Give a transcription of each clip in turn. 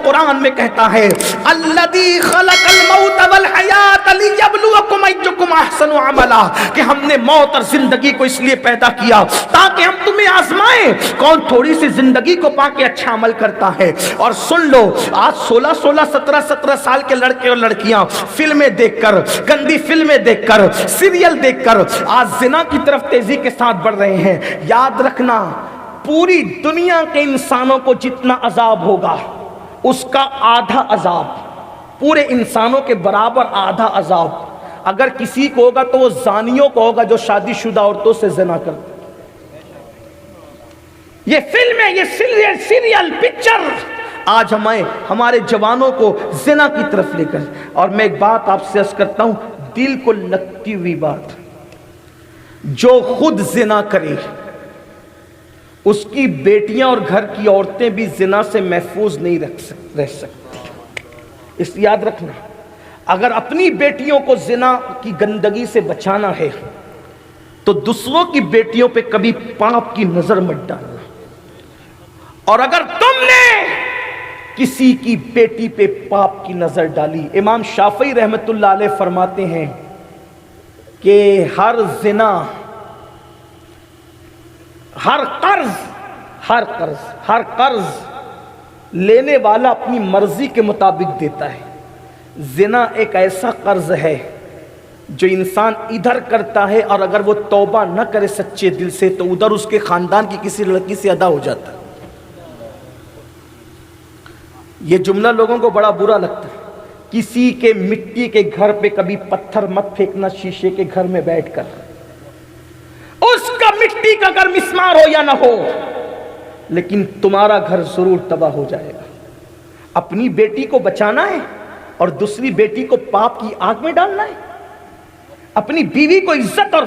قرآن میں کہتا ہے الذی خلق الموت والحیات لیبلوکم ایکم احسن عملا، کہ ہم نے موت اور زندگی کو اس لیے پیدا کیا تاکہ ہم تمہیں آزمائیں کون تھوڑی سی زندگی کو پا کے اچھا عمل کرتا ہے۔ اور سن لو، آج 16 سال کے لڑکے اور لڑکیاں فلمیں دیکھ کر، گندی فلمیں دیکھ کر، سیریل دیکھ کر آج زنا کی طرف تیزی کے ساتھ بڑھ رہے ہیں۔ یاد رکھنا، پوری دنیا کے انسانوں کو جتنا عذاب ہوگا اس کا آدھا عذاب پورے انسانوں کے برابر آدھا عذاب اگر کسی کو ہوگا تو وہ زانیوں کو ہوگا جو شادی شدہ عورتوں سے زنا کرتے۔ یہ فلمیں، یہ سیریل، پکچر آج ہمارے جوانوں کو زنا کی طرف لے کر۔ اور میں ایک بات آپ سے عرض کرتا ہوں، دل کو لگتی ہوئی بات، جو خود زنا کرے اس کی بیٹیاں اور گھر کی عورتیں بھی زنا سے محفوظ نہیں رہ سکتی۔ اس یاد رکھنا، اگر اپنی بیٹیوں کو زنا کی گندگی سے بچانا ہے تو دوسروں کی بیٹیوں پہ کبھی پاپ کی نظر مت ڈالنا۔ اور اگر تم نے کسی کی بیٹی پہ پاپ کی نظر ڈالی، امام شافعی رحمت اللہ علیہ فرماتے ہیں کہ ہر زنا، ہر قرض لینے والا اپنی مرضی کے مطابق دیتا ہے۔ زنا ایک ایسا قرض ہے جو انسان ادھر کرتا ہے اور اگر وہ توبہ نہ کرے سچے دل سے تو ادھر اس کے خاندان کی کسی لڑکی سے ادا ہو جاتا ہے۔ یہ جملہ لوگوں کو بڑا برا لگتا ہے۔ کسی کے مٹی کے گھر پہ کبھی پتھر مت پھینکنا، شیشے کے گھر میں بیٹھ کر، اس کا مٹی کا گھر مسمار ہو یا نہ ہو لیکن تمہارا گھر ضرور تباہ ہو جائے گا۔ اپنی بیٹی کو بچانا ہے اور دوسری بیٹی کو پاپ کی آگ میں ڈالنا ہے، اپنی بیوی کو عزت اور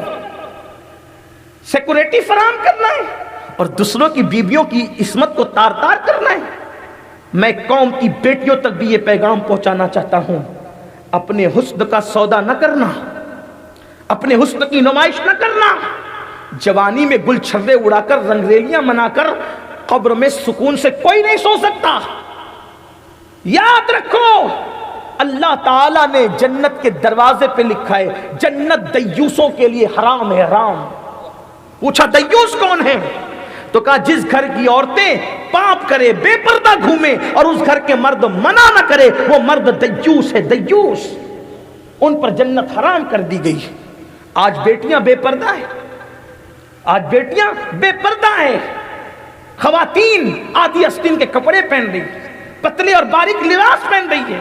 سیکورٹی فراہم کرنا ہے اور دوسروں کی بیویوں کی عصمت کو تار تار کرنا ہے۔ میں قوم کی بیٹیوں تک بھی یہ پیغام پہنچانا چاہتا ہوں، اپنے حسن کا سودا نہ کرنا، اپنے حسن کی نمائش نہ کرنا، جوانی میں گل چھرے اڑا کر، رنگریلیاں منا کر قبر میں سکون سے کوئی نہیں سو سکتا۔ یاد رکھو، اللہ تعالیٰ نے جنت کے دروازے پہ لکھا ہے جنت دیوسوں کے لیے حرام ہے، حرام۔ پوچھا دیوس کون ہے؟ تو کہا جس گھر کی عورتیں پاپ کرے، بے پردہ گھومے اور اس گھر کے مرد منع نہ کرے وہ مرد دیوس ہے، دیوس۔ ان پر جنت حرام کر دی گئی۔ آج بیٹیاں بے پردہ ہیں، آج بیٹیاں بے پردہ ہیں۔ خواتین آدھی آستین کے کپڑے پہن رہی، پتلے اور باریک لباس پہن رہی ہے،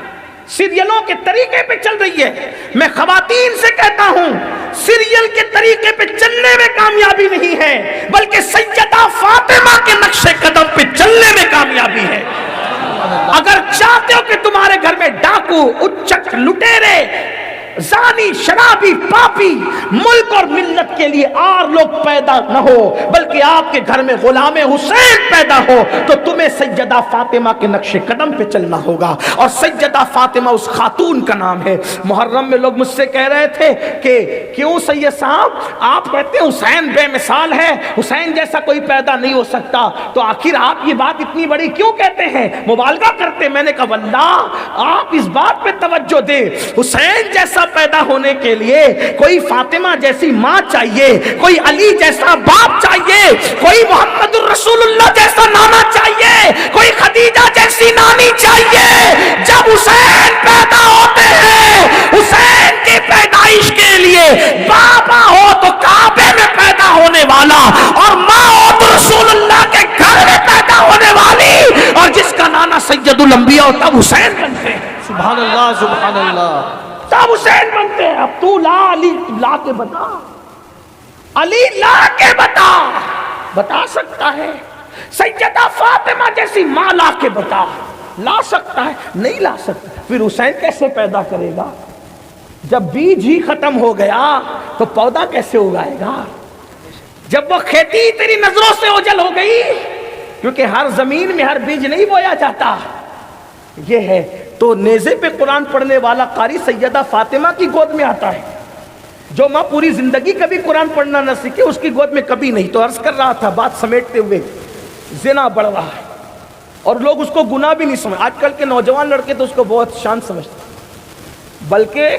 سیریلوں کے طریقے پہ چل رہی ہے۔ میں خواتین سے کہتا ہوں، سیریل کے طریقے پہ چلنے میں کامیابی نہیں ہے بلکہ سیدہ فاطمہ کے نقش قدم پہ چلنے میں کامیابی ہے۔ اگر چاہتے ہو کہ تمہارے گھر میں ڈاکو، اچک، لٹیرے، زانی، شرابی، پاپی ملک اور ملت کے لیے اور لوگ پیدا نہ ہو بلکہ آپ کے گھر میں غلام حسین پیدا ہو تو تمہیں سیدہ فاطمہ کے نقش قدم پہ چلنا ہوگا۔ اور سیدہ فاطمہ اس خاتون کا نام ہے۔ محرم میں لوگ مجھ سے کہہ رہے تھے کہ کیوں سید صاحب آپ کہتے ہیں حسین بے مثال ہے، حسین جیسا کوئی پیدا نہیں ہو سکتا، تو آخر آپ یہ بات اتنی بڑی کیوں کہتے ہیں، مبالغہ کرتے؟ میں نے کہا واللہ آپ اس بات پہ توجہ دیں، حسین جیسا پیدا ہونے کے لیے کوئی فاطمہ جیسی ماں چاہیے، کوئی علی جیسا باپ چاہیے، کوئی محمد الرسول اللہ جیسا نانا چاہیے، کوئی خدیجہ جیسی نانی چاہیے۔ جب حسین پیدا ہوتے ہیں، حسین کی پیدائش کے لیے بابا ہو تو کعبے میں پیدا ہونے والا اور ماں ہو تو رسول اللہ کے گھر میں پیدا ہونے والی، اور جس کا نانا سید الانبیاء ہوتا حسین بنتے ہیں۔ سبحان اللہ، سبحان اللہ، تب حسین بنتے ہیں۔ اب تو لا علی لا کے بتا، علی لا کے بتا سکتا ہے، سیدہ فاطمہ جیسی ماں لا کے لا سکتا ہے؟ نہیں لا سکتا۔ پھر حسین کیسے پیدا کرے گا؟ جب بیج ہی ختم ہو گیا تو پودا کیسے اگائے گا؟ جب وہ کھیتی تیری نظروں سے اوجھل ہو گئی، کیونکہ ہر زمین میں ہر بیج نہیں بویا جاتا، یہ ہے تو نیزے پہ قرآن پڑھنے والا قاری سیدہ فاطمہ کی گود میں آتا ہے۔ جو ماں پوری زندگی کبھی قرآن پڑھنا نہ سیکھے اس کی گود میں کبھی نہیں۔ تو عرض کر رہا تھا بات سمیٹتے ہوئے، زنا بڑھ رہا ہے اور لوگ اس کو گناہ بھی نہیں سمجھ. آج کل کے نوجوان لڑکے تو اس کو بہت شان سمجھتے ہیں، بلکہ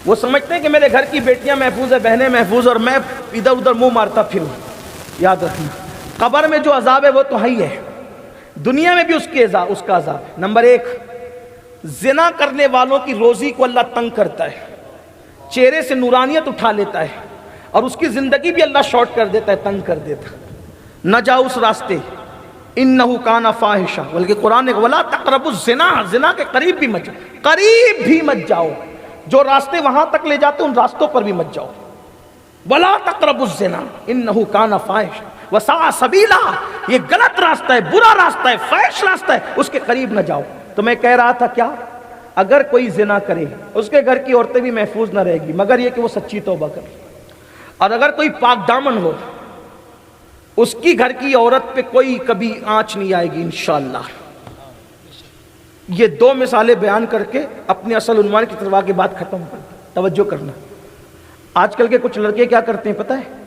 وہ سمجھتے ہیں کہ میرے گھر کی بیٹیاں محفوظ ہیں، بہنیں محفوظ، اور میں ادھر ادھر منہ مارتا پھروں. یاد رکھنا، قبر میں جو عذاب ہے وہ تو ہے ہی ہے، دنیا میں بھی اس کا عذاب ہے. نمبر 1، زنا کرنے والوں کی روزی کو اللہ تنگ کرتا ہے، چہرے سے نورانیت اٹھا لیتا ہے، اور اس کی زندگی بھی اللہ شارٹ کر دیتا ہے، تنگ کر دیتا ہے. نہ جاؤ اس راستے، انہو کان فاحشہ، بلکہ قرآن نے ولا تقربوا الزنا، زنا کے قریب بھی مت جاؤ، قریب بھی مت جاؤ. جو راستے وہاں تک لے جاتے ان راستوں پر بھی مت جاؤ. ولا تقربوا الزنا انہو کان فاحشہ وساء سبیلا، یہ غلط راستہ ہے، برا راستہ ہے، فاحش راستہ ہے، اس کے قریب نہ جاؤ. تو میں کہہ رہا تھا کیا، اگر کوئی زنا کرے اس کے گھر کی عورتیں بھی محفوظ نہ رہے گی، مگر یہ کہ وہ سچی توبہ کرے. اور اگر کوئی پاک دامن ہو، اس کی گھر کی عورت پہ کوئی کبھی آنچ نہیں آئے گی انشاءاللہ. یہ 2 مثالیں بیان کر کے اپنے اصل عنوان کی طرف آگے بات ختم کر. توجہ کرنا، آج کل کے کچھ لڑکے کیا کرتے ہیں پتہ ہے،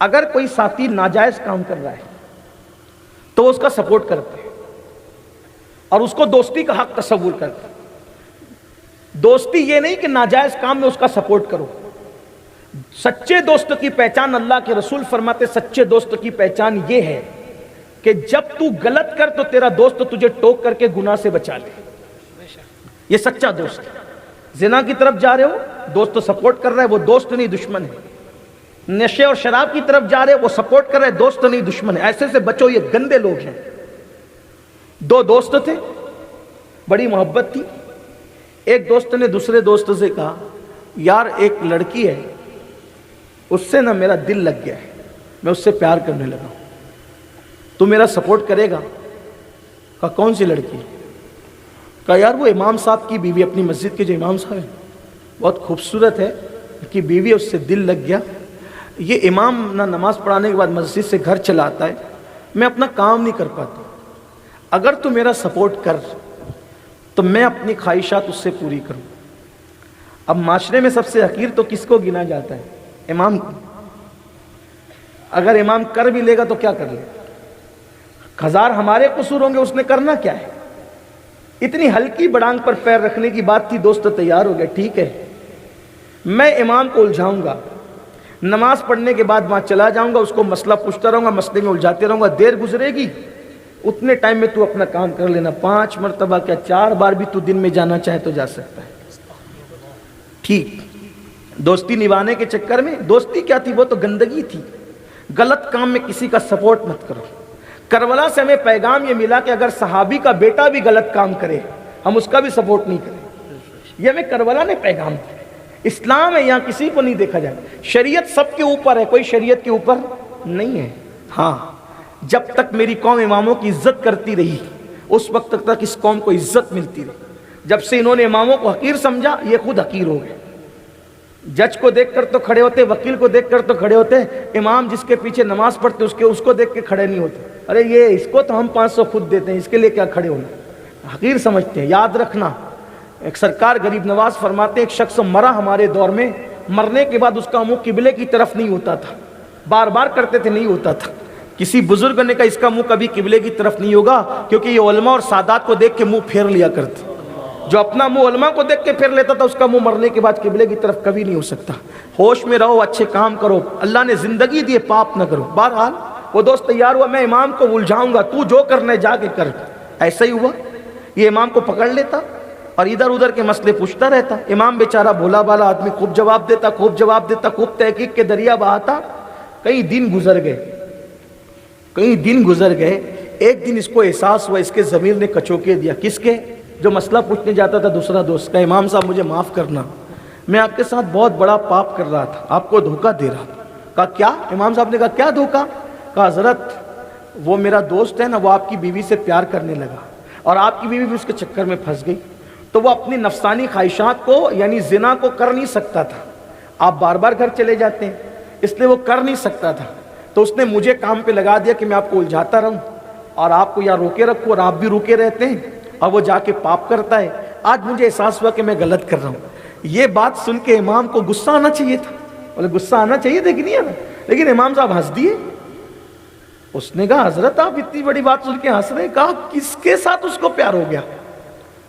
اگر کوئی ساتھی ناجائز کام کر رہا ہے تو اس کا سپورٹ کرتے ہیں اور اس کو دوستی کا حق تصور کرتے ہیں. دوستی یہ نہیں کہ ناجائز کام میں اس کا سپورٹ کرو. سچے دوست کی پہچان، اللہ کے رسول فرماتے سچے دوست کی پہچان یہ ہے کہ جب تو غلط کر تو تیرا دوست تجھے ٹوک کر کے گناہ سے بچا لے. یہ سچا دوست. زنا کی طرف جا رہے ہو، دوست سپورٹ کر رہا ہے، وہ دوست نہیں دشمن ہے. نشے اور شراب کی طرف جا رہے ہو، وہ سپورٹ کر رہے ہیں، دوست نہیں دشمن ہے. ایسے سے بچو، یہ گندے لوگ ہیں. 2 دوست تھے، بڑی محبت تھی. ایک دوست نے دوسرے دوست سے کہا یار ایک لڑکی ہے، اس سے نا میرا دل لگ گیا ہے، میں اس سے پیار کرنے لگا ہوں، تو میرا سپورٹ کرے گا؟ کہا کون سی لڑکی؟ کہا یار وہ امام صاحب کی بیوی، اپنی مسجد کے جو امام صاحب ہیں بہت خوبصورت ہے، کہ بیوی اس سے دل لگ گیا. یہ امام نہ نماز پڑھانے کے بعد مسجد سے گھر چلا آتا ہے، میں اپنا کام نہیں کر پاتا، اگر تو میرا سپورٹ کر تو میں اپنی خواہشات اس سے پوری کروں. اب معاشرے میں سب سے حقیر تو کس کو گنا جاتا ہے؟ امام کو. اگر امام کر بھی لے گا تو کیا کر لے گا؟ 1000 ہمارے قصور ہوں گے، اس نے کرنا کیا ہے؟ اتنی ہلکی بڑانگ پر پیر رکھنے کی بات تھی. دوست تیار ہو گیا، ٹھیک ہے میں امام کو الجھاؤں گا، نماز پڑھنے کے بعد وہاں چلا جاؤں گا، اس کو مسئلہ پوچھتا رہوں گا، مسئلے میں الجھاتے رہوں گا، دیر گزرے گی، اتنے ٹائم میں تو اپنا کام کر لینا. 5 مرتبہ کیا 4 بار بھی تو دن میں جانا چاہے تو جا سکتا ہے. ٹھیک، دوستی نبھانے کے چکر میں، دوستی کیا تھی؟ وہ تو گندگی تھی. غلط کام میں کسی کا سپورٹ مت کرو. کربلا سے ہمیں پیغام یہ ملا کہ اگر صحابی کا بیٹا بھی غلط کام کرے ہم اس کا بھی سپورٹ نہیں کریں. یہ ہمیں کربلا نے پیغام دیا. اسلام ہے، یہاں کسی کو نہیں دیکھا جائے. شریعت سب کے اوپر ہے، کوئی شریعت کے اوپر نہیں ہے. ہاں، جب تک میری قوم اماموں کی عزت کرتی رہی اس وقت تک اس قوم کو عزت ملتی رہی. جب سے انہوں نے اماموں کو حقیر سمجھا، یہ خود حقیر ہو گئے. جج کو دیکھ کر تو کھڑے ہوتے، وکیل کو دیکھ کر تو کھڑے ہوتے، امام جس کے پیچھے نماز پڑھتے اس کو دیکھ کے کھڑے نہیں ہوتے. ارے یہ اس کو تو ہم 500 خود دیتے ہیں، اس کے لیے کیا کھڑے ہونا. حقیر سمجھتے ہیں. یاد رکھنا، ایک سرکار غریب نواز فرماتے ہیں ایک شخص مرا ہمارے دور میں، مرنے کے بعد اس کا منہ قبلے کی طرف نہیں ہوتا تھا. بار بار کرتے تھے، نہیں ہوتا تھا. کسی بزرگ نے کہا اس کا منہ کبھی قبلے کی طرف نہیں ہوگا، کیونکہ یہ علماء اور سادات کو دیکھ کے منہ پھیر لیا کرتے. جو اپنا منہ علماء کو دیکھ کے پھیر لیتا تھا اس کا منہ مرنے کے بعد قبلے کی طرف کبھی نہیں ہو سکتا. ہوش میں رہو، اچھے کام کرو، اللہ نے زندگی دی، پاپ نہ کرو. بہرحال وہ دوست تیار ہوا، میں امام کو الجھاؤں گا، تو جو کرنا ہے جا کے کر. ایسا ہی ہوا. یہ امام کو پکڑ لیتا اور ادھر ادھر کے مسئلے پوچھتا رہتا. امام بیچارہ بھولا بالا آدمی، خوب جواب دیتا، خوب تحقیق کے دریا بہاتا. کئی دن گزر گئے. ایک دن اس کو احساس ہوا، اس کے ضمیر نے کچوکے دیا. کس کے؟ جو مسئلہ پوچھنے جاتا تھا دوسرا دوست کا. امام صاحب مجھے معاف کرنا، میں آپ کے ساتھ بہت بڑا پاپ کر رہا تھا، آپ کو دھوکہ دے رہا تھا. کہا کیا؟ امام صاحب نے کہا کیا دھوکہ؟ کہا حضرت وہ میرا دوست ہے نا، وہ آپ کی بیوی سے پیار کرنے لگا اور آپ کی بیوی بھی اس کے چکر میں پھنس گئی، تو وہ اپنی نفسانی خواہشات کو یعنی زنا کو کر نہیں سکتا تھا. آپ بار بار گھر چلے جاتے ہیں اس لیے وہ کر نہیں سکتا تھا. تو اس نے مجھے کام پہ لگا دیا کہ میں آپ کو الجھاتا رہوں اور آپ کو یہاں روکے رکھوں، اور آپ بھی روکے رہتے ہیں اور وہ جا کے پاپ کرتا ہے. آج مجھے احساس ہوا کہ میں غلط کر رہا ہوں. یہ بات سن کے امام کو غصہ آنا چاہیے تھا، بولے غصہ آنا چاہیے تھا کہ نہیں آنا، لیکن امام صاحب ہنس دیے. اس نے کہا حضرت آپ اتنی بڑی بات سن کے ہنس رہے ہیں. کہا کس کے ساتھ اس کو پیار ہو گیا؟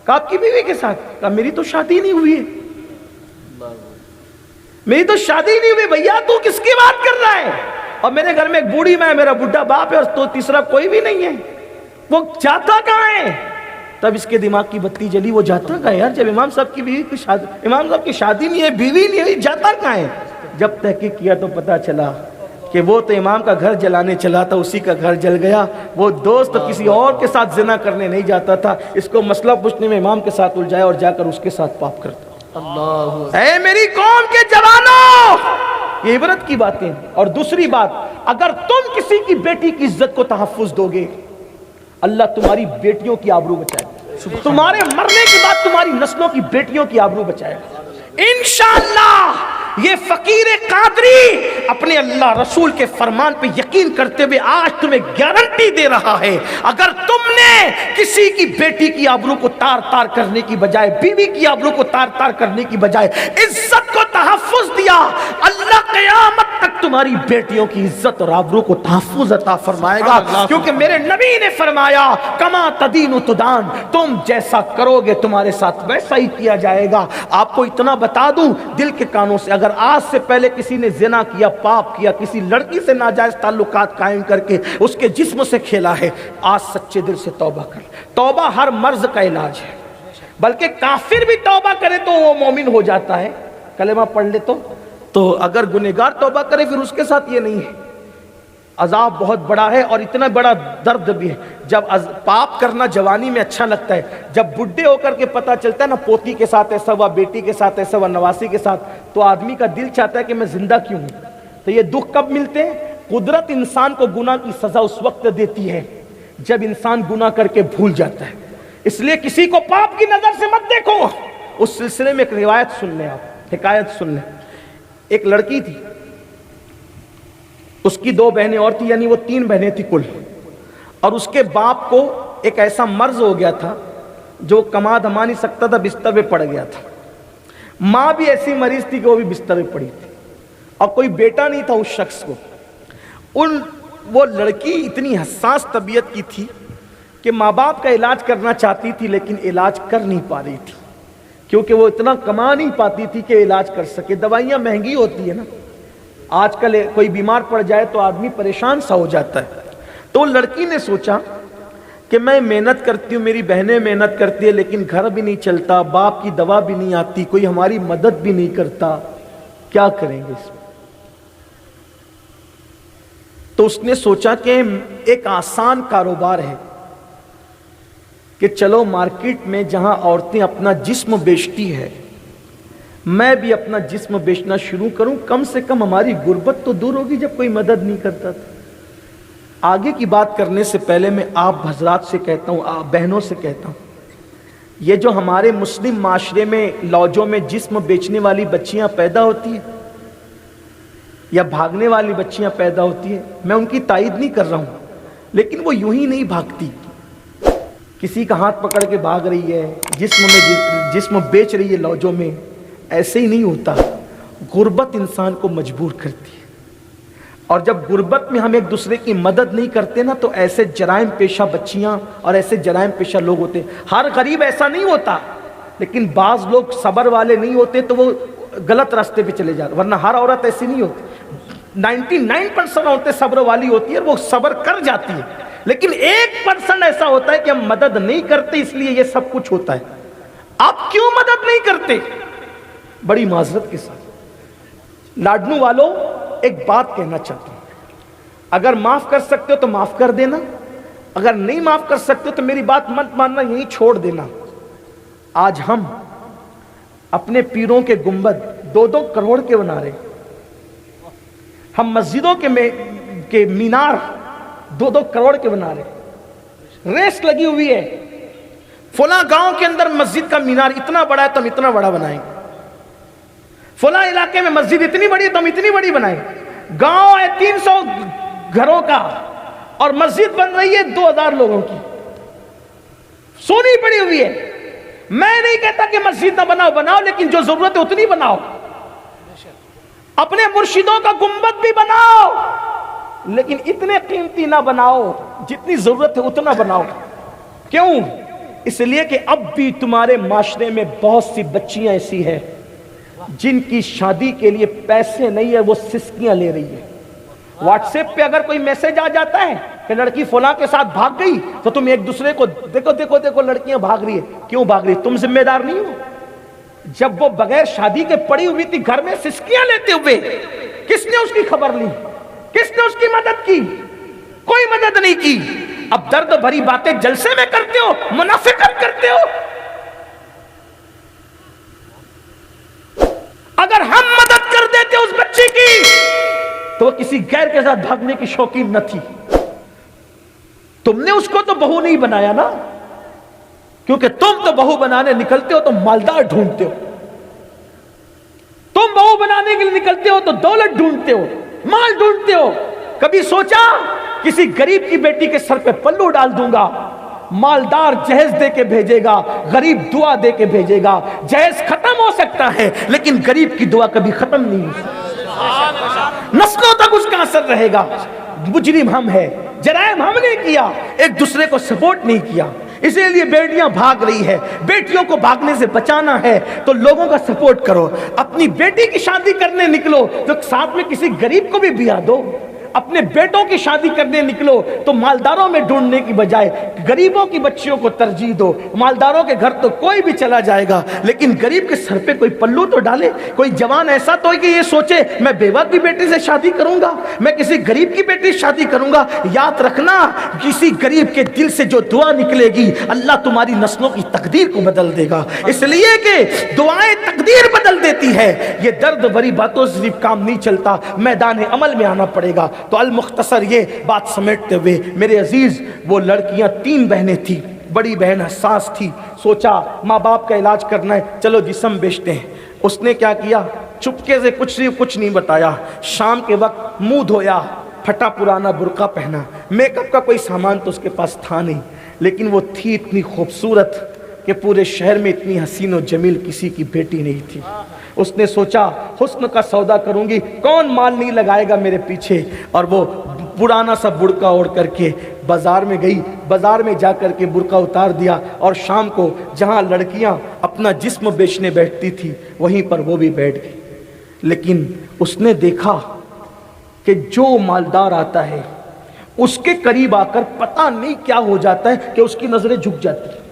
کہا آپ کی بیوی کے ساتھ. کہا میری تو شادی نہیں ہوئی ہے, میری تو شادی نہیں ہوئی. بھیا تو کس کی بات کر رہا ہے؟ اور میرے گھر میں ایک بوڑھی ماں ہے, میرا بڈھا باپ ہے, اور تو تیسرا کوئی بھی نہیں ہے. وہ جاتا کہاں ہے؟ تب اس کے دماغ کی بتی جلی. وہ جاتا کہاں ہے یار؟ جب امام صاحب کی بیوی کی شادی, امام صاحب کی شادی نہیں ہے, بیوی نہیں ہے, جاتا کہاں ہے؟ جب تحقیق کیا تو پتا چلا کہ وہ تو امام کا گھر جلانے چلا تھا, اسی کا گھر جل گیا. وہ دوست کسی اور کے ساتھ زنا کرنے نہیں جاتا تھا, اس کو مسئلہ پوچھنے میں امام کے ساتھ الجھایا اور جا کر اس کے ساتھ پاپ کرتا. اللہ, اے میری قوم کے جوانوں, یہ عبرت کی باتیں. اور دوسری بات, اگر تم کسی کی بیٹی کی عزت کو تحفظ دو گے, اللہ تمہاری بیٹیوں کی آبرو بچائے گا. تمہارے مرنے کے بعد تمہاری نسلوں کی بیٹیوں کی آبرو بچائے گا انشاءاللہ. یہ فقیر قادری اپنے اللہ رسول کے فرمان پہ یقین کرتے ہوئے آج تمہیں گارنٹی دے رہا ہے, اگر تم نے کسی کی بیٹی کی آبرو کو تار تار کرنے کی بجائے, بیوی کی آبرو کو تار تار کرنے کی بجائے عزت کو تحفظ دیا, اللہ قیامت تک تمہاری بیٹیوں کی عزت اور آبرو کو تحفظ عطا فرمائے گا. کیونکہ میرے نبی نے فرمایا کما تدین تدان, تم جیسا کرو گے تمہارے ساتھ ویسا ہی کیا جائے گا. آپ کو اتنا بتا دوں دل کے کانوں سے, اگر آج سے پہلے کسی نے زنا کیا, پاپ کیا, کسی لڑکی سے ناجائز تعلقات قائم کر کے اس کے جسم سے کھیلا ہے, آج سچے دل سے توبہ کر. توبہ ہر مرض کا علاج ہے, بلکہ کافر بھی توبہ کرے تو وہ مومن ہو جاتا ہے, کلمہ پڑھ لے تو اگر گنہگار توبہ کرے پھر اس کے ساتھ یہ نہیں ہے. عذاب بہت بڑا ہے اور اتنا بڑا درد بھی ہے. جب پاپ کرنا جوانی میں اچھا لگتا ہے, جب بڈھے ہو کر کے پتہ چلتا ہے نا پوتی کے ساتھ ایسا ہوا, بیٹی کے ساتھ ایسا ہوا, نواسی کے ساتھ, تو آدمی کا دل چاہتا ہے کہ میں زندہ کیوں ہوں. تو یہ دکھ کب ملتے ہیں؟ قدرت انسان کو گناہ کی سزا اس وقت دیتی ہے جب انسان گناہ کر کے بھول جاتا ہے. اس لیے کسی کو پاپ کی نظر سے مت دیکھو. اس سلسلے میں ایک روایت سن لیں, آپ حکایت سن لیں. ایک لڑکی تھی, اس کی 2 بہنیں اور تھی, یعنی وہ 3 بہنیں تھی کل, اور اس کے باپ کو ایک ایسا مرض ہو گیا تھا جو کما دھما نہیں سکتا تھا, بستر پہ پڑ گیا تھا. ماں بھی ایسی مریض تھی کہ وہ بھی بستر پہ پڑی تھی, اور کوئی بیٹا نہیں تھا اس شخص کو. وہ لڑکی اتنی حساس طبیعت کی تھی کہ ماں باپ کا علاج کرنا چاہتی تھی لیکن علاج کر نہیں پا رہی تھی, کیونکہ وہ اتنا کما نہیں پاتی تھی کہ علاج کر سکے. دوائیاں مہنگی ہوتی ہیں نا, آج کل کوئی بیمار پڑ جائے تو آدمی پریشان سا ہو جاتا ہے. تو لڑکی نے سوچا کہ میں محنت کرتی ہوں, میری بہنیں محنت کرتی ہے, لیکن گھر بھی نہیں چلتا, باپ کی دوا بھی نہیں آتی, کوئی ہماری مدد بھی نہیں کرتا, کیا کریں گے اس میں؟ تو اس نے سوچا کہ ایک آسان کاروبار ہے کہ چلو مارکیٹ میں جہاں عورتیں اپنا جسم بیچتی ہے, میں بھی اپنا جسم بیچنا شروع کروں, کم سے کم ہماری غربت تو دور ہوگی جب کوئی مدد نہیں کرتا تھا. آگے کی بات کرنے سے پہلے میں آپ حضرات سے کہتا ہوں, آپ بہنوں سے کہتا ہوں, یہ جو ہمارے مسلم معاشرے میں لاجوں میں جسم بیچنے والی بچیاں پیدا ہوتی ہیں یا بھاگنے والی بچیاں پیدا ہوتی ہیں, میں ان کی تائید نہیں کر رہا ہوں, لیکن وہ یوں ہی نہیں بھاگتی. کسی کا ہاتھ پکڑ کے بھاگ رہی ہے, جسم بیچ رہی ہے لاجوں میں, ایسے ہی نہیں ہوتا. غربت انسان کو مجبور کرتی ہے, اور جب غربت میں ہم ایک دوسرے کی مدد نہیں کرتے نا تو ایسے جرائم پیشہ بچیاں اور ایسے جرائم پیشہ لوگ ہوتے. ہر غریب ایسا نہیں ہوتا, لیکن بعض لوگ صبر والے نہیں ہوتے تو وہ غلط راستے پہ چلے جاتے, ورنہ ہر عورت ایسی نہیں ہوتی. 99% عورتیں صبر والی ہوتی ہیں اور وہ صبر کر جاتی ہے, لیکن 1% ایسا ہوتا ہے کہ ہم مدد نہیں کرتے, اس لیے یہ سب کچھ ہوتا ہے. آپ کیوں مدد نہیں کرتے؟ بڑی معذرت کے ساتھ لاڈنو والوں ایک بات کہنا چاہتا ہوں, اگر معاف کر سکتے ہو تو معاف کر دینا, اگر نہیں معاف کر سکتے تو میری بات مت ماننا, یہیں چھوڑ دینا. آج ہم اپنے پیروں کے گنبد 2-2 کروڑ کے بنا رہے, ہم مسجدوں کے مینار 2-2 کروڑ کے بنا رہے. ریس لگی ہوئی ہے, فلاں گاؤں کے اندر مسجد کا مینار اتنا بڑا ہے تو ہم اتنا بڑا بنائیں گے, فلاں علاقے میں مسجد اتنی بڑی ہے تو ہم اتنی بڑی بنائیں. گاؤں ہے 300 گھروں کا اور مسجد بن رہی ہے 2000 لوگوں کی, سونی پڑی ہوئی ہے. میں نہیں کہتا کہ مسجد نہ بناؤ, لیکن جو ضرورت ہے اتنی بناؤ. اپنے مرشدوں کا گنبد بھی بناؤ, لیکن اتنے قیمتی نہ بناؤ، جتنی ضرورت ہے اتنا بناؤ۔ کیوں؟ اس لیے کہ اب بھی تمہارے معاشرے میں بہت سی بچیاں ایسی ہیں جن کی شادی کے لیے پیسے نہیں ہے، وہ سسکیاں لے رہی ہے۔ واٹس ایپ پہ اگر کوئی میسج آ جاتا ہے کہ لڑکی فلاں کے ساتھ بھاگ گئی، تو تم ایک دوسرے کو دیکھو دیکھو دیکھو لڑکیاں بھاگ رہی ہے، کیوں بھاگ رہی ہے؟ تم ذمہ دار نہیں ہو؟ جب وہ بغیر شادی کے پڑی ہوئی تھی گھر میں سسکیاں لیتے ہوئے، کس نے اس کی خبر لی؟ کس نے اس کی مدد کی؟ کوئی مدد نہیں کی۔ اب درد بھری باتیں جلسے میں کرتے ہو، منافقت کرتے ہو۔ اگر ہم مدد کر دیتے اس بچی کی تو وہ کسی غیر کے ساتھ بھاگنے کی شوقین نہ تھی۔ تم نے اس کو تو بہو نہیں بنایا نا، کیونکہ تم تو بہو بنانے نکلتے ہو تو مالدار ڈھونڈتے ہو، تم بہو بنانے کے لیے نکلتے ہو تو دولت ڈھونڈتے ہو، مال ڈھونڈتے ہو۔ کبھی سوچا کسی غریب کی بیٹی کے سر پہ پلو ڈال دوں گا، مالدار جہیز دے کے بھیجے گا، غریب دعا دے کے بھیجے گا۔ جہیز ختم ہو سکتا ہے لیکن غریب کی دعا کبھی ختم نہیں ہو سکتی، نسلوں تک اس کا اثر رہے گا۔ مجرم ہم ہے، جرائم ہم نے کیا، ایک دوسرے کو سپورٹ نہیں کیا، اسی لیے بیٹیاں بھاگ رہی ہے۔ بیٹیوں کو بھاگنے سے بچانا ہے تو لوگوں کا سپورٹ کرو۔ اپنی بیٹی کی شادی کرنے نکلو تو ساتھ میں کسی غریب کو بھی بیاہ دو۔ اپنے بیٹوں کی شادی کرنے نکلو تو مالداروں میں ڈھونڈنے کی بجائے غریبوں کی بچیوں کو ترجیح دو۔ مالداروں کے گھر تو کوئی بھی چلا جائے گا لیکن غریب کے سر پہ کوئی پلو تو ڈالے۔ کوئی جوان ایسا تو ہے کہ یہ سوچے میں بیوہ کی بیٹی سے شادی کروں گا، میں کسی غریب کی بیٹی سے شادی کروں گا۔ یاد رکھنا، کسی غریب کے دل سے جو دعا نکلے گی اللہ تمہاری نسلوں کی تقدیر کو بدل دے گا، اس لیے کہ دعائیں تقدیر بدل دیتی ہے۔ یہ درد بھری باتوں سے صرف کام نہیں چلتا، میدان عمل میں آنا پڑے گا۔ تو المختصر یہ بات سمیٹتے ہوئے میرے عزیز، وہ لڑکیاں 3 بہنیں تھیں، بڑی بہن حساس تھی، سوچا ماں باپ کا علاج کرنا ہے، چلو جسم بیچتے ہیں۔ اس نے کیا کیا؟ چپکے سے کچھ نہیں بتایا، شام کے وقت منہ دھویا، پھٹا پرانا برقع پہنا، میک اپ کا کوئی سامان تو اس کے پاس تھا نہیں، لیکن وہ تھی اتنی خوبصورت کہ پورے شہر میں اتنی حسین و جمیل کسی کی بیٹی نہیں تھی۔ اس نے سوچا حسن کا سودا کروں گی، کون مال نہیں لگائے گا میرے پیچھے، اور وہ پرانا سا برقع اوڑھ کر کے بازار میں گئی، بازار میں جا کر کے برقع اتار دیا، اور شام کو جہاں لڑکیاں اپنا جسم بیچنے بیٹھتی تھی وہیں پر وہ بھی بیٹھ گئی۔ لیکن اس نے دیکھا کہ جو مالدار آتا ہے اس کے قریب آ کر پتہ نہیں کیا ہو جاتا ہے کہ اس کی نظریں جھک جاتی ہیں۔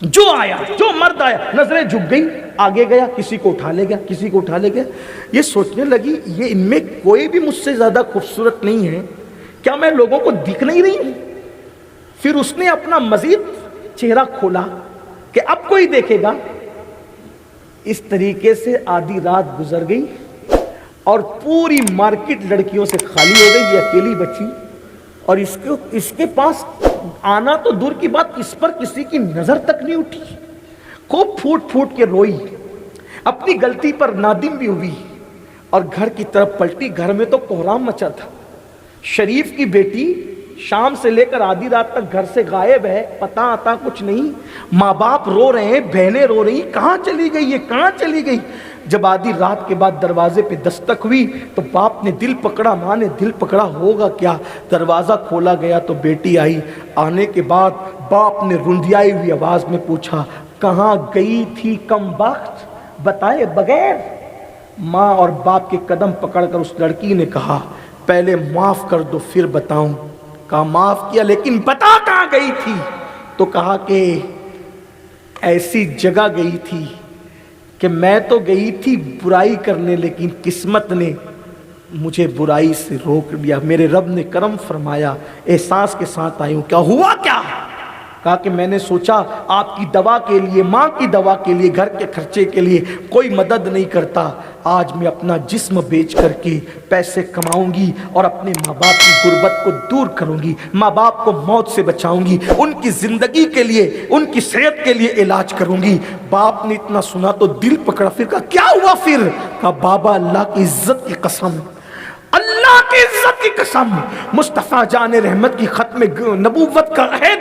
جو آیا، جو مرد آیا، نظریں جھک گئی، آگے گیا، کسی کو اٹھا لے گیا، کسی کو اٹھا لے گیا۔ یہ سوچنے لگی یہ ان میں کوئی بھی مجھ سے زیادہ خوبصورت نہیں ہے، کیا میں لوگوں کو دکھ نہیں رہی ہوں؟ پھر اس نے اپنا مزید چہرہ کھولا کہ اب کوئی دیکھے گا۔ اس طریقے سے آدھی رات گزر گئی اور پوری مارکیٹ لڑکیوں سے خالی ہو گئی، یہ اکیلی بچی، اور اس کے پاس آنا تو دور کی بات، اس پر کسی کی نظر تک نہیں اٹھی۔ خوب پھوٹ پھوٹ کے روئی، اپنی غلطی پر نادم بھی ہوئی اور گھر کی طرف پلٹی۔ گھر میں تو کوہرام مچا تھا، شریف کی بیٹی شام سے لے کر آدھی رات تک گھر سے غائب ہے، پتہ آتا کچھ نہیں، ماں باپ رو رہے ہیں، بہنیں رو رہی ہیں، کہاں چلی گئی، یہ کہاں چلی گئی؟ جب آدھی رات کے بعد دروازے پہ دستک ہوئی تو باپ نے دل پکڑا، ماں نے دل پکڑا، ہوگا کیا؟ دروازہ کھولا گیا تو بیٹی آئی۔ آنے کے بعد باپ نے رندیائی ہوئی آواز میں پوچھا کہاں گئی تھی کم بخت، بتائے بغیر؟ ماں اور باپ کے قدم پکڑ کر اس لڑکی نے کہا پہلے معاف کر دو پھر بتاؤں۔ کہا معاف کیا لیکن بتا کہاں گئی تھی؟ تو کہا کہ ایسی جگہ گئی تھی کہ میں تو گئی تھی برائی کرنے لیکن قسمت نے مجھے برائی سے روک دیا، میرے رب نے کرم فرمایا، احساس کے ساتھ آئی ہوں۔ کیا ہوا کیا؟ کہا کہ میں نے سوچا آپ کی دوا کے لیے، ماں کی دوا کے لیے، گھر کے خرچے کے لیے کوئی مدد نہیں کرتا، آج میں اپنا جسم بیچ کر کے پیسے کماؤں گی اور اپنے ماں باپ کی غربت کو دور کروں گی، ماں باپ کو موت سے بچاؤں گی، ان کی زندگی کے لیے، ان کی صحت کے لیے علاج کروں گی۔ باپ نے اتنا سنا تو دل پکڑا، پھر کہا کیا ہوا پھر؟ کہا بابا اللہ کی عزت کی قسم، اللہ کی عزت کی قسم، مصطفیٰ جان رحمت کی ختم نبوت کا عہد